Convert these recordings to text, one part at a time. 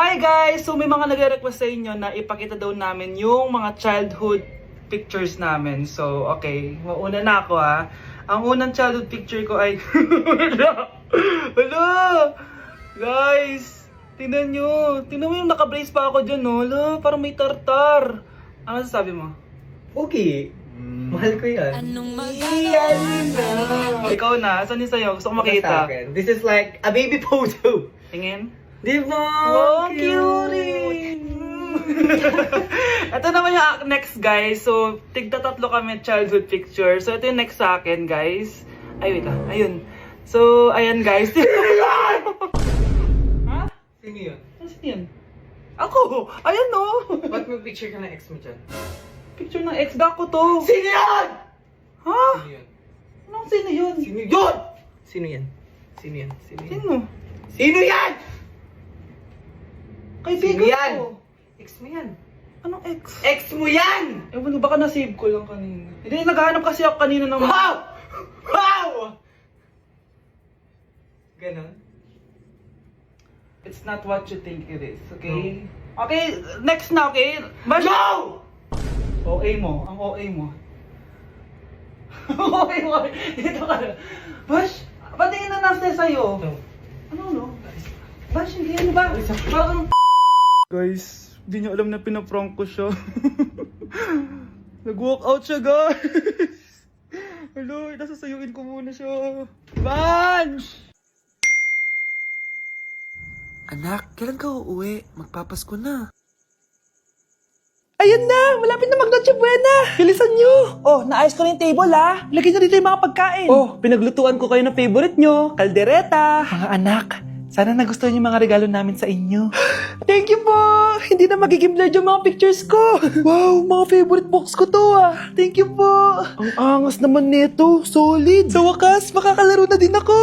Hi guys! So may mga nagre-request sa inyo na ipakita daw namin yung mga childhood pictures namin. So okay, mauna na ako ha. Ang unang childhood picture ko ay... Hala! Guys! Tingnan nyo! Tingnan mo yung naka-brace pa ako dyan, no? Hala, parang may tartar. Ano sasabi mo? Okay. Mahal ko yan. Ikaw na, saan yung sa'yo? Gusto ko makita. This is like a baby photo. Tingin? Di ba? Wow, cutie! Ito naman yung next guys. So, tigda tatlo kami childhood picture. So, ito yung next sa akin guys. Ay, wait lang. Ayun. So, ayan guys. Ha? Sino yun? Sino yun? Ako! Ayan no! Ba't may picture ka ng ex mo dyan? Picture ng ex ko to. Sino yan? Ha? Sino yun? Anong sino yun? Sino yun? Sino yan? Sino yan? Sino yan? Sino? Sino yan? Kaibigan Sino yan? ko. Ex mo yan. Anong ex? Ex mo yan! Ewan, baka na-save ko lang kanina. Hindi, naghahanap kasi ako kanina ng... Wow! Wow! Ganon? It's not what you think it is, okay? Okay, next na, okay? No! OA mo, ang OA mo. OA mo, dito ka na. Bash, patingin na nasa sa'yo. No. Ano, no? Bash, hindi ano ba? Parang... Guys, hindi niyo alam na pinaprank ko siya. Nag-walk out siya, guys. Hello, nasasayuin ko muna siya. Bash! Anak, kailan ka uuwi? Magpapasko na. Ayun na! Malapit na mag-Noche Buena! Bilisan nyo! Oh, naayos ko na yung table ha! Lagyan nyo dito yung mga pagkain! Oh, pinaglutuan ko kayo ng favorite nyo! Kaldereta! Mga anak, sana nagustuhan yung mga regalo namin sa inyo. Thank you po! Hindi na magiging blurred yung mga pictures ko! Wow, mga favorite box ko to ah! Thank you po! Ang angas naman nito! Solid! Sa wakas, makakalaro na din ako!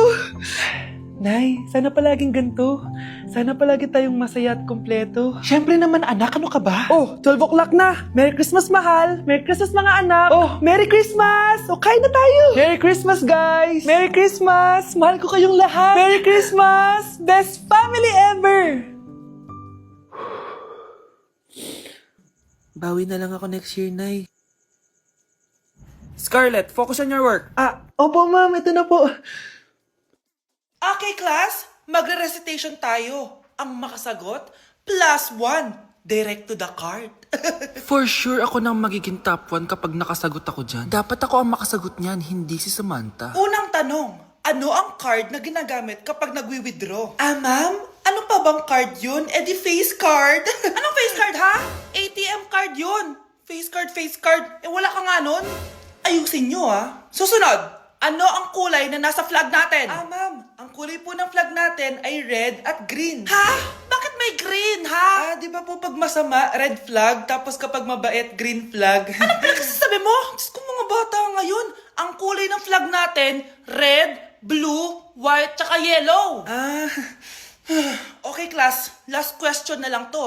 Nay, sana palaging ganito. Sana palagi tayong masaya at kompleto. Siyempre naman anak, ano ka ba? Oh, 12 o'clock na. Merry Christmas mahal. Merry Christmas mga anak. Oh, Merry Christmas. O, kain na tayo. Merry Christmas guys. Merry Christmas. Mahal ko kayong lahat. Merry Christmas. Best family ever. Bawi na lang ako next year, Nay. Scarlett, focus on your work. Opo ma'am, ito na po. Okay class, magre-recitation tayo. Ang makasagot, +1. Direct to the card. For sure, ako nang magiging top 1 kapag nakasagot ako dyan. Dapat ako ang makasagot niyan, hindi si Samantha. Unang tanong, ano ang card na ginagamit kapag nagwi-withdraw? Ma'am? Ano pa bang card yun? Di face card. Anong face card ha? ATM card yun. Face card. Wala ka nga nun? Ayusin nyo Susunod, ano ang kulay na nasa flag natin? Ma'am, ang kulay po ng flag natin ay red at green. Ha? Bakit may green, ha? Di ba po pag masama, red flag, tapos kapag mabait, green flag? Anong pinagsasabi mo? Diyos ko mga bata ngayon, ang kulay ng flag natin, red, blue, white, tsaka yellow. Okay class, last question na lang to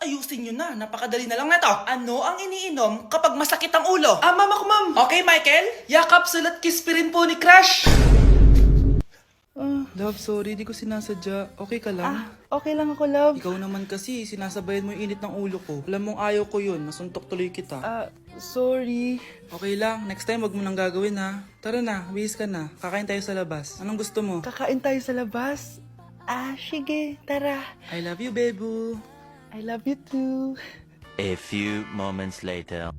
Ayusin nyo na, napakadali na lang na to. Ano ang iniinom kapag masakit ang ulo? Ma'am ako ma'am. Okay Michael, yakap, sulat, kiss pa rin po ni Crush. Love, sorry, di ko sinasadya. Okay ka lang? Okay lang ako love. Ikaw naman kasi, sinasabayan mo yung init ng ulo ko. Alam mong ayaw ko yun, nasuntok tuloy kita. Sorry. Okay lang, next time wag mo nang gagawin ha. Tara na, bihis ka na. Kakain tayo sa labas. Anong gusto mo? Kakain tayo sa labas. Sige, tara. I love you, Bebu. I love you too. A few moments later.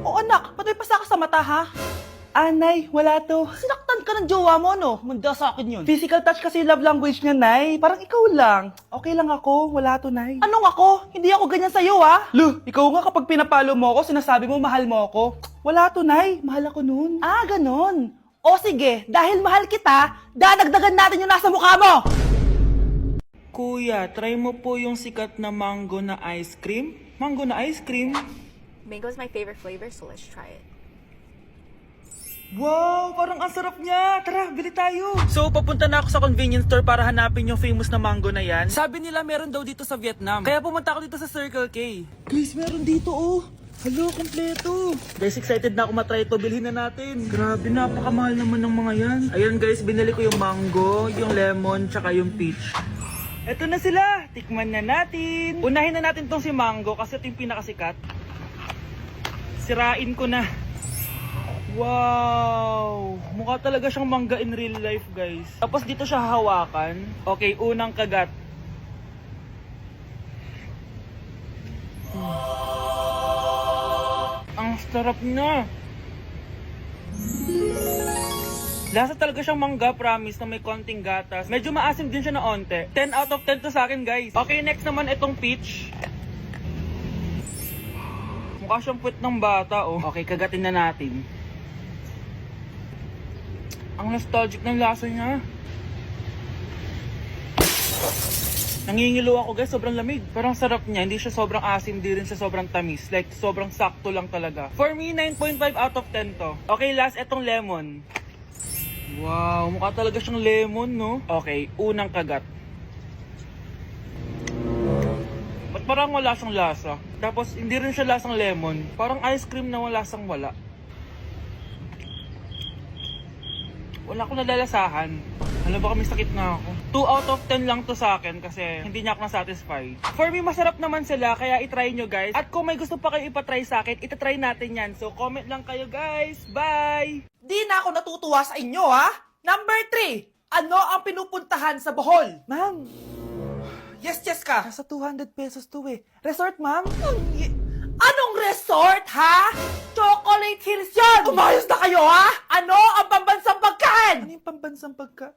Oh anak, ba't may pasa ka sa mata ha? Nay, wala to. Sinaktan ka ng jowa mo, no? Manda sa akin yun. Physical touch kasi love language niya, Nay. Parang ikaw lang. Okay lang ako, wala to, Nay. Anong ako? Hindi ako ganyan sa'yo, Lu, ikaw nga kapag pinapalo mo ako, sinasabi mo mahal mo ako. Wala to, Nay. Mahal ako nun. Ganon. O sige, dahil mahal kita, dadagdagan natin yung nasa mukha mo! Kuya, try mo po yung sikat na mango na ice cream. Mango na ice cream. Mango is my favorite flavor, so let's try it. Wow, parang ang sarap niya. Tara, bili tayo. So, papunta na ako sa convenience store para hanapin yung famous na mango na yan. Sabi nila meron daw dito sa Vietnam. Kaya pumunta ako dito sa Circle K. Guys, meron dito Hello, kompleto. Guys, excited na ako matry ito. Bilhin na natin. Grabe, napakamahal naman ng mga yan. Ayan guys, binili ko yung mango, yung lemon, tsaka yung peach. Eto na sila. Tikman na natin. Unahin na natin tong si Mango kasi ito yung pinakasikat. Sirain ko na. Wow! Mukha talaga siyang mangga in real life, guys. Tapos dito siya hahawakan. Okay, unang kagat. Ang sarap na. Lasa talaga siyang mangga, promise, na may konting gatas. Medyo maasim din siya na onte. 10 out of 10 to sa akin, guys. Okay, next naman itong peach. Mukha siyang puwet ng bata, oh. Okay, kagatin na natin. Ang nostalgic ng lasa niya. Nangingilo ako, guys. Sobrang lamig. Parang sarap niya. Hindi siya sobrang asim, hindi rin siya sobrang tamis. Like, sobrang sakto lang talaga. For me, 9.5 out of 10 to. Okay, last, etong lemon. Wow, mukha talaga siyang lemon, no? Okay, unang kagat. Ba't parang wala siyang lasa? Tapos, hindi rin siya lasang lemon. Parang ice cream na wala lasang wala. Wala akong nalalasahan. Alam ba kami sakit na ako. 2 out of 10 lang to sa akin kasi hindi niya ako na-satisfy. For me, masarap naman sila kaya itry nyo, guys. At kung may gusto pa kayo ipatry sa akin, itatry natin yan. So, comment lang kayo, guys. Bye! Di na ako natutuwa sa inyo, ha? Number 3, ano ang pinupuntahan sa Bohol? Ma'am. Yes, Cheska. Nasa 200 pesos to eh. Resort, ma'am? Anong resort, ha? Chocolate Hills yan! Umayos na kayo, ha? Ano ang pambansang pagkain? Ano yung pambansang pagkain?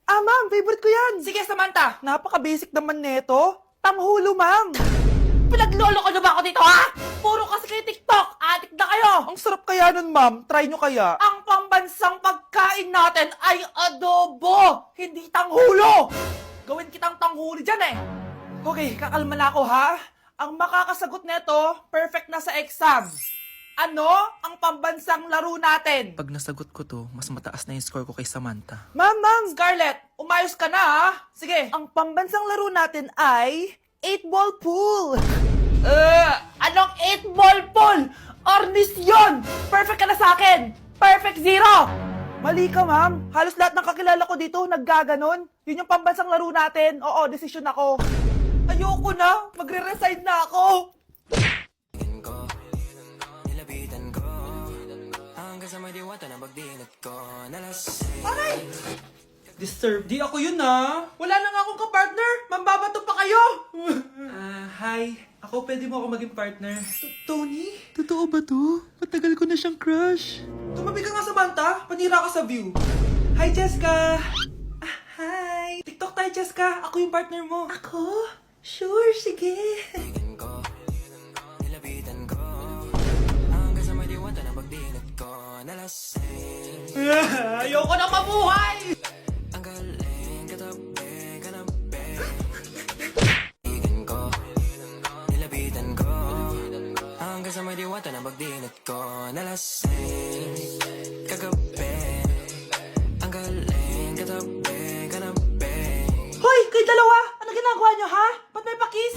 Ah, ma'am, favorite ko yan. Sige, Samantha. Napaka-basic naman neto. Tanghulo, ma'am. Pinaglolo ko na ba ako dito, ha? Puro kasi kayo TikTok. Adik na kayo. Ang sarap kaya nun, ma'am. Try nyo kaya. Ang pambansang pagkain natin ay adobo, hindi tanghulo. Gawin kitang tanghuli dyan, eh. Okay, kakalma na ako, ha? Ang makakasagot neto, perfect na sa exam. Ano ang pambansang laro natin? Pag nasagot ko to, mas mataas na yung score ko kay Samantha. Ma'am! Scarlett, umayos ka na, ha? Sige. Ang pambansang laro natin ay 8-ball pool. Anong 8-ball pool? Ornis yun! Perfect ka na sa akin! Perfect 0! Mali ka, ma'am. Halos lahat ng kakilala ko dito naggaganon. Yun yung pambansang laro natin. Oo, desisyon ako. Ayoko na. Magre-resign na ako. Aray! Disturb. Di ako yun, ha? Wala na nga akong kapartner. Mambabato pa kayo. Hi. Ako, pwede mo ako maging partner. Tony? Totoo ba to? Matagal ko na siyang crush. Tumabi ka nga, Samantha. Panira ka sa view. Hi, Jessica. Hi. TikTok tayo, Jessica. Ako yung partner mo. Ako? Sure, sige. Ayoko na mabuhay! Hoy! Kayo dalawa! Ano ginagawa nyo, ha? Ba't may pakis?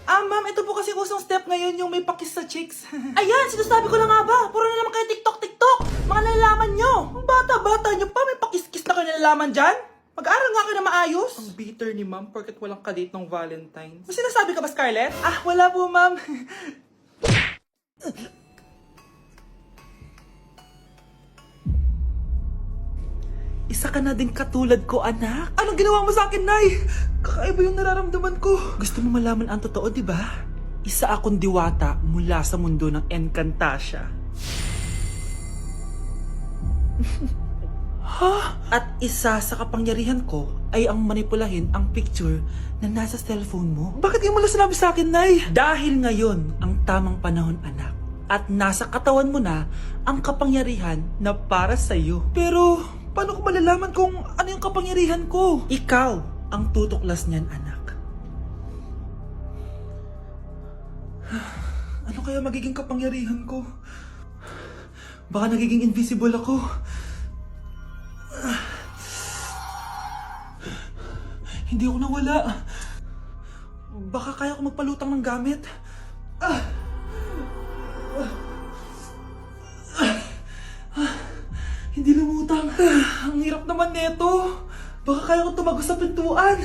Ma'am, ito po kasi usong step ngayon yung may pakis sa chicks. Ayan, sinasabi ko na nga ba? Puro na naman kayo TikTok! Mga nalalaman nyo! Ang bata-bata nyo pa, may pakis-kis na kayo nalalaman dyan? Mag-aaral nga kayo na maayos. Ang bitter ni ma'am, porket walang kadate ng Valentine's. May sinasabi ka ba, Scarlett? Wala po, ma'am. Isa ka na din katulad ko, anak. Anong ginawa mo sa akin, Nay? Kakaiba yung nararamdaman ko. Gusto mo malaman ang totoo, di ba? Isa akong diwata mula sa mundo ng Encantasia. At isa sa kapangyarihan ko ay ang manipulahin ang picture na nasa cellphone mo. Bakit yung mula sinabi sa akin, Nay? Dahil ngayon ang tamang panahon, anak. At nasa katawan mo na ang kapangyarihan na para sa'yo. Pero paano ko malalaman kung ano yung kapangyarihan ko? Ikaw ang tutuklas niyan, anak. Ano kaya magiging kapangyarihan ko? Baka nagiging invisible ako. Hindi ako nawala. Baka kaya ko magpalutang ng gamit. Hindi lumutang. Ang hirap naman neto. Baka kaya ko tumagos sa pintuan.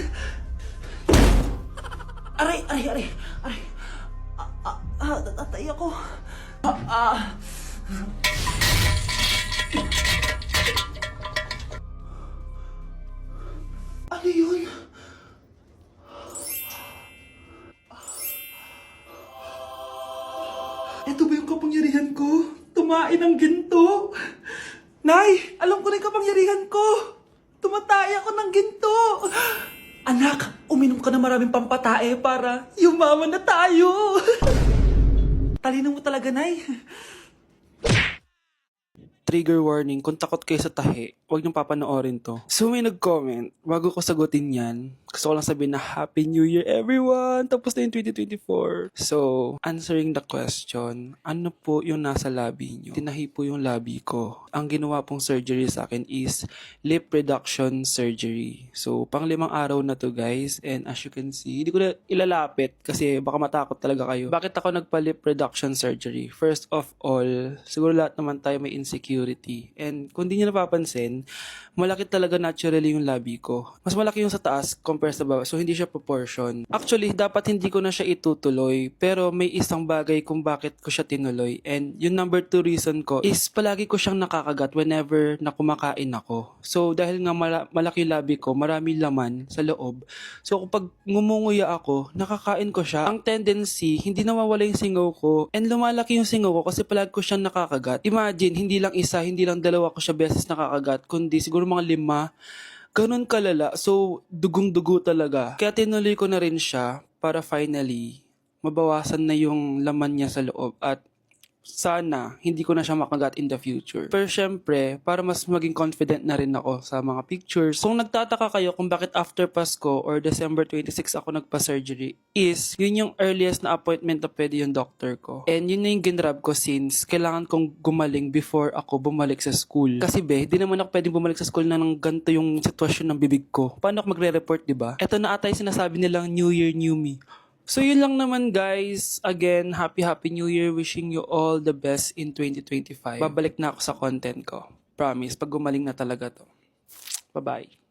Aray, aray, aray, aray. Natatay ako. Ano yun? Ito ba yung kapangyarihan ko? Tumain ng ginto? Nay, alam ko na yung kapangyarihan ko. Tumatay ako ng ginto. Anak, uminom ka na maraming pampatae para yumaman na tayo. Talino mo talaga, Nay. Trigger warning, kung takot kayo sa tahi, huwag niyong papanoorin to. So may nag-comment, bago ko sagutin yan, gusto ko lang sabihin na Happy New Year everyone! Tapos na yung 2024. So, answering the question, ano po yung nasa labi niyo? Tinahi po yung labi ko. Ang ginawa pong surgery sa akin is lip reduction surgery. So, pang 5 araw na to guys, and as you can see, hindi ko na ilalapit kasi baka matakot talaga kayo. Bakit ako nagpa-lip reduction surgery? First of all, siguro lahat naman tayo may insecurity. And kung di nyo napapansin, malaki talaga naturally yung labi ko. Mas malaki yung sa taas compare sa baba. So, hindi siya proportion. Actually, dapat hindi ko na siya itutuloy. Pero may isang bagay kung bakit ko siya tinuloy. And yung number 2 reason ko is palagi ko siyang nakakagat whenever na kumakain ako. So, dahil nga malaki yung labi ko, marami laman sa loob. So, kapag ngumunguya ako, nakakain ko siya. Ang tendency, hindi nawawala yung singaw ko. And lumalaki yung singaw ko kasi palagi ko siyang nakakagat. Imagine, hindi lang isa, hindi lang dalawa ko siya beses nakakagat, kundi siguro mga 5. Ganun kalala. So, dugong-dugo talaga. Kaya tinuloy ko na rin siya para finally mabawasan na yung laman niya sa loob at sana hindi ko na siya makagat in the future. Pero syempre, para mas maging confident na rin ako sa mga pictures. Kung nagtataka kayo kung bakit after Pasko or December 26 ako nagpa-surgery, is yun yung earliest na appointment na pwede yung doctor ko. And yun na yung ginrab ko since kailangan kong gumaling before ako bumalik sa school. Kasi di naman ako pwedeng bumalik sa school na nang ganito yung sitwasyon ng bibig ko. Paano ako magre-report, diba? Ito na ata yung sinasabi nilang New Year, New Me. So yun lang naman guys. Again, happy New Year. Wishing you all the best in 2025. Babalik na ako sa content ko. Promise, pag gumaling na talaga to. Bye-bye.